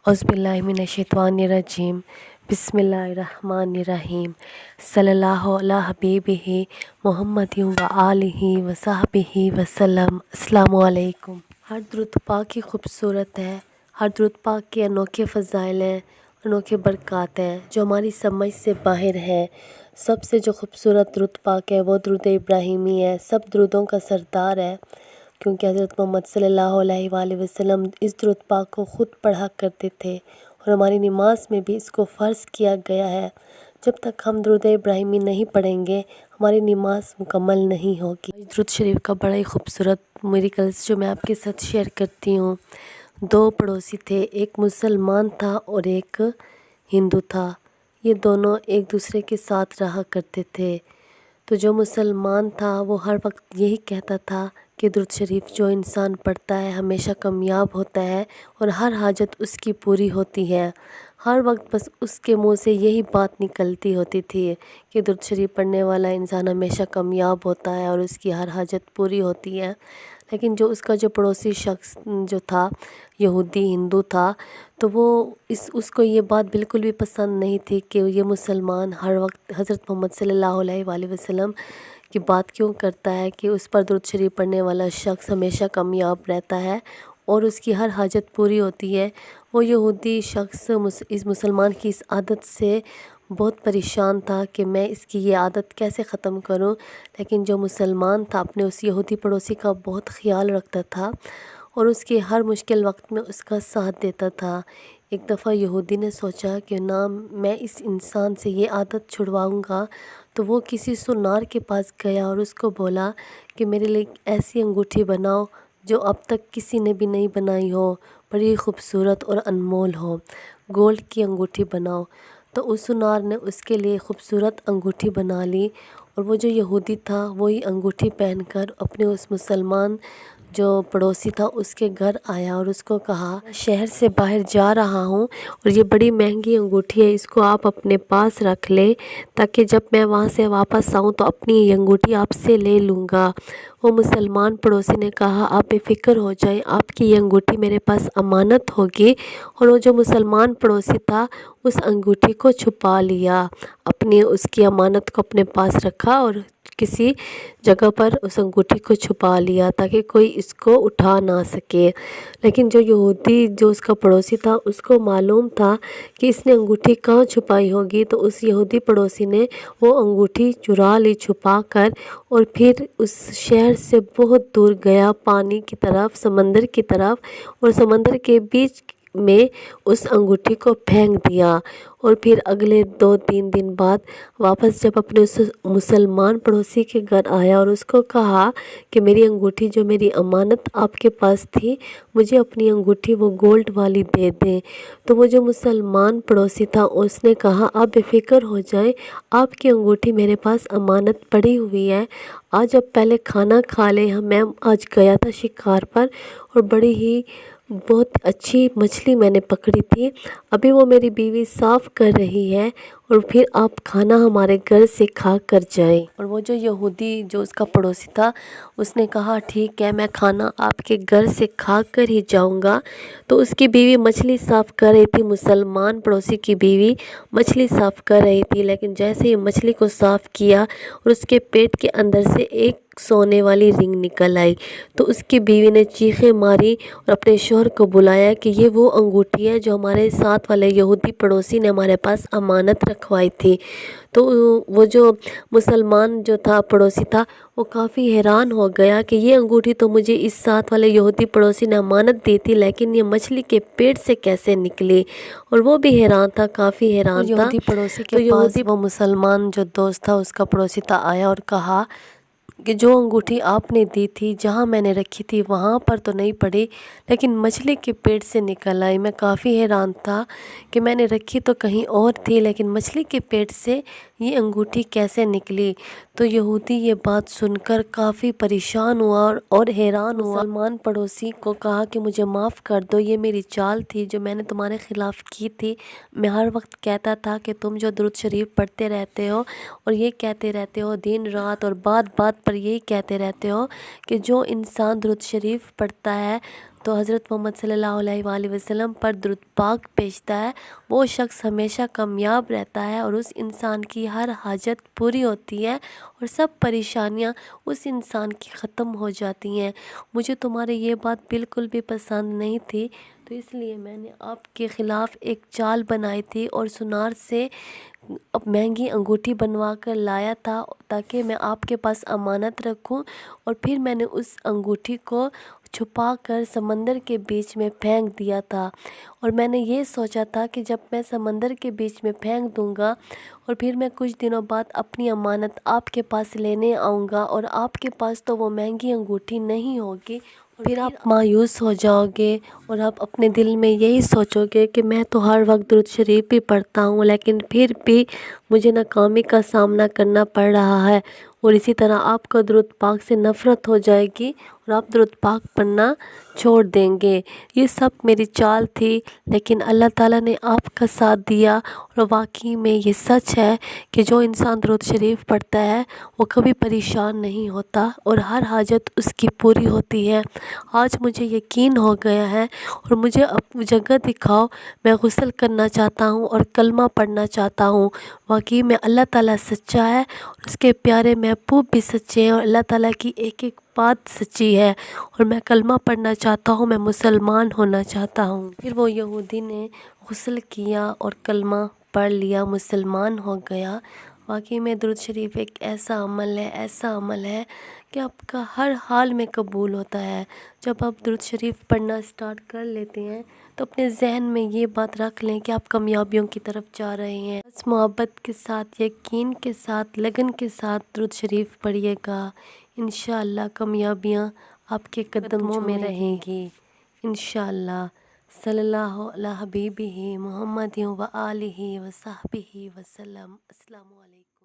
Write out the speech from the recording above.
औज़ुबिल्लाहिमिनश्शैतानिर्रजीम बिस्मिल्लाहिर्रहमानिर्रहीम सल्लल्लाहु अला हबीबिही मुहम्मदिन व आलिही व सहबिही वसल्लम। अस्सलामु अलैकुम। हर दुरूद पाक की खूबसूरत है, हर दुरूद पाक के अनोखे फ़ज़ाइल हैं, अनोखे बरक़ात हैं जो हमारी समझ से बाहर है। सबसे जो खूबसूरत दुरूद पाक है वो दुरूद इब्राहिमी है, सब दुरूदों का सरदार है, क्योंकि हज़रत मोहम्मद सल्लल्लाहु अलैहि वसल्लम इस दुरूद पाक को ख़ुद पढ़ा करते थे और हमारी नमाज में भी इसको फ़र्ज़ किया गया है। जब तक हम दुरूद इब्राहिमी नहीं पढ़ेंगे हमारी नमाज मुकम्मल नहीं होगी। दुरूद शरीफ का बड़ा ही खूबसूरत मिरेकल्स जो मैं आपके साथ शेयर करती हूँ। दो पड़ोसी थे, एक मुसलमान था और एक हिंदू था। ये दोनों एक दूसरे के साथ रहा करते थे। तो जो मुसलमान था वो हर वक्त यही कहता था कि दुरूद शरीफ जो इंसान पढ़ता है हमेशा कामयाब होता है और हर हाजत उसकी पूरी होती है। हर वक्त बस उसके मुंह से यही बात निकलती होती थी कि दुरूद शरीफ पढ़ने वाला इंसान हमेशा कामयाब होता है और उसकी हर हाजत पूरी होती है। लेकिन जो उसका जो पड़ोसी शख्स जो था, यहूदी हिंदू था, तो वो उसको ये बात बिल्कुल भी पसंद नहीं थी कि ये मुसलमान हर वक्त हज़रत मोहम्मद सल्लल्लाहु अलैहि वसल्लम की बात क्यों करता है कि उस पर दुरूद शरीफ पढ़ने वाला शख्स हमेशा कामयाब रहता है और उसकी हर हाजत पूरी होती है। वो यहूदी शख्स इस मुसलमान की इस आदत से बहुत परेशान था कि मैं इसकी ये आदत कैसे ख़त्म करूं। लेकिन जो मुसलमान था अपने उस यहूदी पड़ोसी का बहुत ख़्याल रखता था और उसके हर मुश्किल वक्त में उसका साथ देता था। एक दफ़ा यहूदी ने सोचा कि ना मैं इस इंसान से ये आदत छुड़वाऊंगा, तो वो किसी सुनार के पास गया और उसको बोला कि मेरे लिए ऐसी अंगूठी बनाओ जो अब तक किसी ने भी नहीं बनाई हो, बड़ी खूबसूरत और अनमोल हो, गोल्ड की अंगूठी बनाओ। तो उस सुनार ने उसके लिए खूबसूरत अंगूठी बना ली और वो जो यहूदी था वही अंगूठी पहनकर अपने उस मुसलमान जो पड़ोसी था उसके घर आया और उसको कहा, शहर से बाहर जा रहा हूँ और ये बड़ी महंगी अंगूठी है, इसको आप अपने पास रख ले ताकि जब मैं वहाँ से वापस आऊँ तो अपनी ये अंगूठी आपसे ले लूँगा। वो मुसलमान पड़ोसी ने कहा, आप बेफ़िक्र हो जाए, आपकी ये अंगूठी मेरे पास अमानत होगी। और वो जो मुसलमान पड़ोसी था उस अंगूठी को छुपा लिया, अपनी उसकी अमानत को अपने पास रखा और किसी जगह पर उस अंगूठी को छुपा लिया ताकि कोई इसको उठा ना सके। लेकिन जो यहूदी जो उसका पड़ोसी था उसको मालूम था कि इसने अंगूठी कहाँ छुपाई होगी, तो उस यहूदी पड़ोसी ने वो अंगूठी चुरा ली छुपा कर और फिर उस शहर से बहुत दूर गया पानी की तरफ, समंदर की तरफ, और समंदर के बीच में उस अंगूठी को फेंक दिया। और फिर अगले 2-3 दिन बाद वापस जब अपने उस मुसलमान पड़ोसी के घर आया और उसको कहा कि मेरी अंगूठी जो मेरी अमानत आपके पास थी, मुझे अपनी अंगूठी वो गोल्ड वाली दे दें। तो वो जो मुसलमान पड़ोसी था उसने कहा, आप बेफ़िक्र हो जाएं, आपकी अंगूठी मेरे पास अमानत पड़ी हुई है। आज अब पहले खाना खा लें, मैं आज गया था शिकार पर और बड़ी ही बहुत अच्छी मछली मैंने पकड़ी थी, अभी वो मेरी बीवी साफ़ कर रही है और फिर आप खाना हमारे घर से खा कर जाएं। और वो जो यहूदी जो उसका पड़ोसी था उसने कहा, ठीक है, मैं खाना आपके घर से खा कर ही जाऊंगा। तो उसकी बीवी मछली साफ़ कर रही थी, मुसलमान पड़ोसी की बीवी मछली साफ़ कर रही थी, लेकिन जैसे ही मछली को साफ़ किया और उसके पेट के अंदर से एक सोने वाली रिंग निकल आई, तो उसकी बीवी ने चीखें मारी और अपने शौहर को बुलाया कि ये वो अंगूठी है जो हमारे साथ वाले यहूदी पड़ोसी ने हमारे पास अमानत रखवाई थी। तो वो जो मुसलमान जो था पड़ोसी था वो काफ़ी हैरान हो गया कि ये अंगूठी तो मुझे इस साथ वाले यहूदी पड़ोसी ने अमानत दी थी, लेकिन ये मछली के पेट से कैसे निकली। और वो भी हैरान था, काफ़ी हैरान था। यहूदी पड़ोसी के पास वो मुसलमान जो दोस्त था उसका पड़ोसी था आया और कहा कि जो अंगूठी आपने दी थी जहाँ मैंने रखी थी वहाँ पर तो नहीं पड़ी, लेकिन मछली के पेट से निकल आई। मैं काफ़ी हैरान था कि मैंने रखी तो कहीं और थी, लेकिन मछली के पेट से ये अंगूठी कैसे निकली। तो यहूदी ये बात सुनकर काफ़ी परेशान हुआ और हैरान हुआ। मुसलमान पड़ोसी को कहा कि मुझे माफ़ कर दो, ये मेरी चाल थी जो मैंने तुम्हारे ख़िलाफ़ की थी। मैं हर वक्त कहता था कि तुम जो दुरूद शरीफ पढ़ते रहते हो और ये कहते रहते हो दिन रात और बात बात पर यही कहते रहते हो कि जो इंसान दुरूद शरीफ पढ़ता है تو حضرت محمد صلی اللہ علیہ وآلہ وسلم پر درود پاک بھیجتا ہے وہ شخص ہمیشہ کامیاب رہتا ہے اور اس انسان کی ہر حاجت پوری ہوتی ہے اور سب پریشانیاں اس انسان کی ختم ہو جاتی ہیں۔ مجھے تمہاری یہ بات بالکل بھی پسند نہیں تھی، تو اس لیے میں نے آپ کے خلاف ایک چال بنائی تھی اور سنار سے مہنگی انگوٹھی بنوا کر لایا تھا تاکہ میں آپ کے پاس امانت رکھوں، اور پھر میں نے اس انگوٹھی کو چھپا کر سمندر کے بیچ میں پھینک دیا تھا، اور میں نے یہ سوچا تھا کہ جب میں سمندر کے بیچ میں پھینک دوں گا اور پھر میں کچھ دنوں بعد اپنی امانت آپ کے پاس لینے آؤں گا اور آپ کے پاس تو وہ مہنگی انگوٹھی نہیں ہوگی، پھر آپ مایوس ہو جاؤ گے اور آپ اپنے دل میں یہی سوچو گے کہ میں تو ہر وقت درود شریف بھی پڑھتا ہوں لیکن پھر بھی مجھے ناکامی کا سامنا کرنا پڑ رہا ہے، اور اسی طرح آپ کو درود پاک سے نفرت ہو جائے گی اور آپ درود پاک پڑھنا چھوڑ دیں گے۔ یہ سب میری چال تھی، لیکن اللہ تعالیٰ نے آپ کا ساتھ دیا، اور واقعی میں یہ سچ ہے کہ جو انسان درود شریف پڑھتا ہے وہ کبھی پریشان نہیں ہوتا اور ہر حاجت اس کی پوری ہوتی ہے۔ آج مجھے یقین ہو گیا ہے، اور مجھے اب جگہ دکھاؤ، میں غسل کرنا چاہتا ہوں اور کلمہ پڑھنا چاہتا ہوں۔ واقعی میں اللہ تعالیٰ سچا ہے اور اس کے پیارے محبوب بھی سچے ہیں، اور اللہ تعالیٰ کی ایک ایک بات سچی ہے، اور میں کلمہ پڑھنا چاہتا ہوں، میں مسلمان ہونا چاہتا ہوں۔ پھر وہ یہودی نے غسل کیا اور کلمہ پڑھ لیا، مسلمان ہو گیا۔ واقعی میں درود شریف ایک ایسا عمل ہے کہ آپ کا ہر حال میں قبول ہوتا ہے۔ جب آپ درود شریف پڑھنا سٹارٹ کر لیتے ہیں تو اپنے ذہن میں یہ بات رکھ لیں کہ آپ کامیابیوں کی طرف جا رہے ہیں۔ بس محبت کے ساتھ، یقین کے ساتھ، لگن کے ساتھ درود شریف پڑھیے گا، انشاءاللہ کامیابیاں آپ کے قدموں میں رہیں گی انشاءاللہ۔ صلی اللہ علی حبیبہ محمد و آلہ و صحبہ وسلم۔ السلام علیکم۔